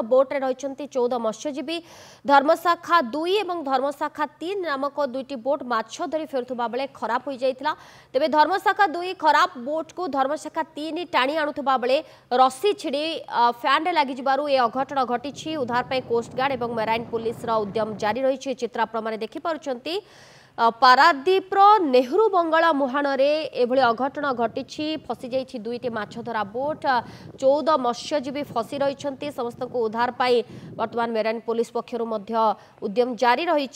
बोट्रे रही 14 मत्स्यजीवी धर्मशाखा 2 और धर्मशाखा 3 नामक दुईटी बोट माछ धरी फेरुवा बेले खराब हो जाता। तेज धर्मशाखा 2 खराब बोट को धर्मशाखा 3 टाणी आणुवा बेले रस्सी छिड़ी फैन लगी ये अघटन घटी। उद्धार पर कोस्टगार्ड और मेराइन पुलिस उद्यम जारी रही। चित्र आपने देखिपुंट पारादीप नेहरू बंगाला मुहाण एभली अघटन घटी फसी जाइए दुईटी माछधरा बोट 14 मत्स्यजीवी फसी रही समस्त को उद्धार पाई वर्तमान मेराइन पुलिस पक्षर उद्यम जारी रही।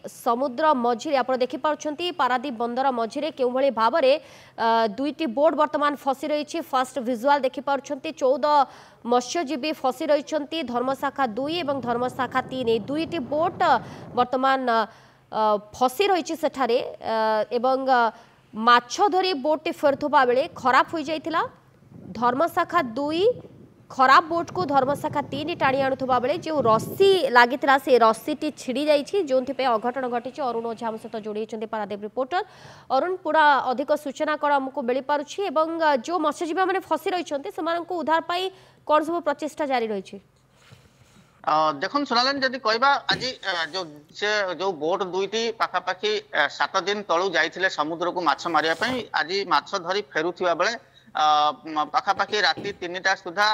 समुद्र मझिरे आप देखिपुंट पारादीप बंदर मझिरे के भाव में दुईटी बोट वर्तमान फसी रही। फास्ट विजुआल देखिपुंट 14 मत्स्यजीवी फसी रही धर्मशाखा 2 और धर्मशाखा 3 दुईटी बोट वर्तमान फसी रही सेठारे एवं माछ धरी बोट फेरुवा बेले खराब हो जाइथिला। धर्मशाखा 2 खराब बोट को धर्मशाखा 3 टाणी आणुवा बेले जो रस्सी लगी से रस्सी छिड़ी जाइए जो अघटन घटी। अरुण ओझा आम सहित जोड़ी पारादीप रिपोर्टर। अरुण पूरा अधिक सूचना कौन आमको मिल पारुछि एवं जो मत्स्यजीवी मैंने फसी रही उद्धार पाई कौन सब प्रचेषा जारी रही? देखो सुनालेन जदि कहबा आज जो बोट दुईटी पाखापाखि 7 दिन तलू जाइथिले समुद्र को माछ मारिया पई आज माछ धरी फेरुथिबा बेले पाखापाखि राति 3टा सुधा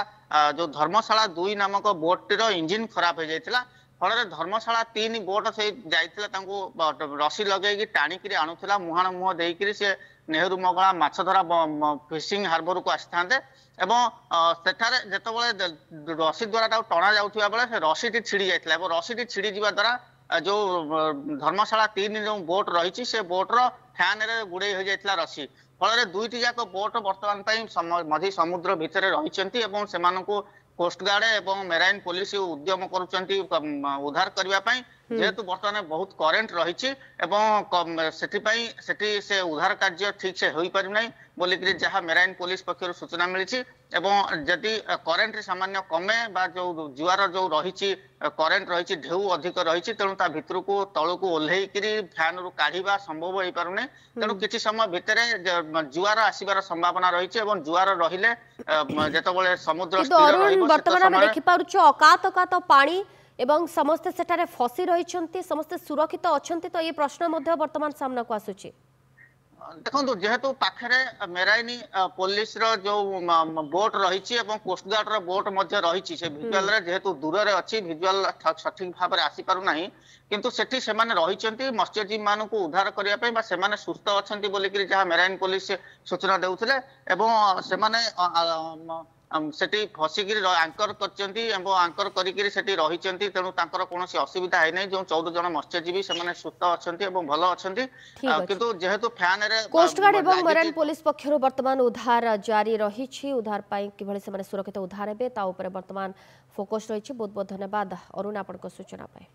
जो धर्मशाला 2 नामक बोटर इंजिन खराब हो जाइथिला। फल धर्मशाला 3 बोट से जाइथिला रसी लगे टाणिकी आणुला मुहाण मुह देकी से नेहरू बंगाला माछधरा फिशिंग हार्बर को आसी एवं सेठारे जिते रसी द्वारा टणा जाऊा बेले से रसी छिड़ी जाता है। रसी छिड़ी जा द्वारा जो धर्मशाला 3 जो बोट रही से बोट्र फैन गुड़े हो जाता रसी फल दुईटी जाक बोट बर्तमान मझी समुद्र भितर रही से कोस्टगार्ड एवं मेराइन पुलिस उद्यम करुँच उद्धार करने जेहेतु बर्तमान बहुत करेन्ट रही से उद्धार कार्य ठीक से हो पारना बोलिक जहाँ मेराइन पुलिस पक्षर सूचना मिली एवं जदि करेन्ट सामान्य कमे बा जो जुआर जो रही करेन्ट रही ढेउ अधिक रही तेणु ता भितर को तलू को ओह्लैक फैन रु काढ़ा संभव हो पारुनी तेणु किसी समय भितर जुआर आसबार संभावना रही जुआर रहिले जिते समुद्र बर्तमान देखिपुच अकात अकात पानी एवं समस्ते सेठारे फसी रही समस्ते सुरक्षित अच्छा तो ये प्रश्न बर्तमान सामना को आसुची। देखो जेहेतु पाखे मेराइन पुलिस जो बोट रही कोस्टगार्ड बोट रही से भिजुआल जेहेतु दूर रे अच्छी भिजुआल सठिक भाव में आसी पारना किंतु सेठी से रही मत्स्यजीवी मान को उद्धार करने से सुस्थ अच्छा बोलिक जहाँ मेराइन पुलिस सूचना देउथिले एवं सेठी फसिक आंकर आंकर रही तेणु कौन असुविधा है जो 14 जन मत्स्यजीवी से सुस्थ अच्छा भल अच्छा किंतु जेहेतु फैन कोस्टगार्ड एवं मेराइन पुलिस पक्षर वर्तमान उद्धार जारी रही। उद्धार किभली से सुरक्षित उद्धार हे वर्तमान फोकस रही। बहुत बहुत धन्यवाद अरुण आपन सूचना पाए।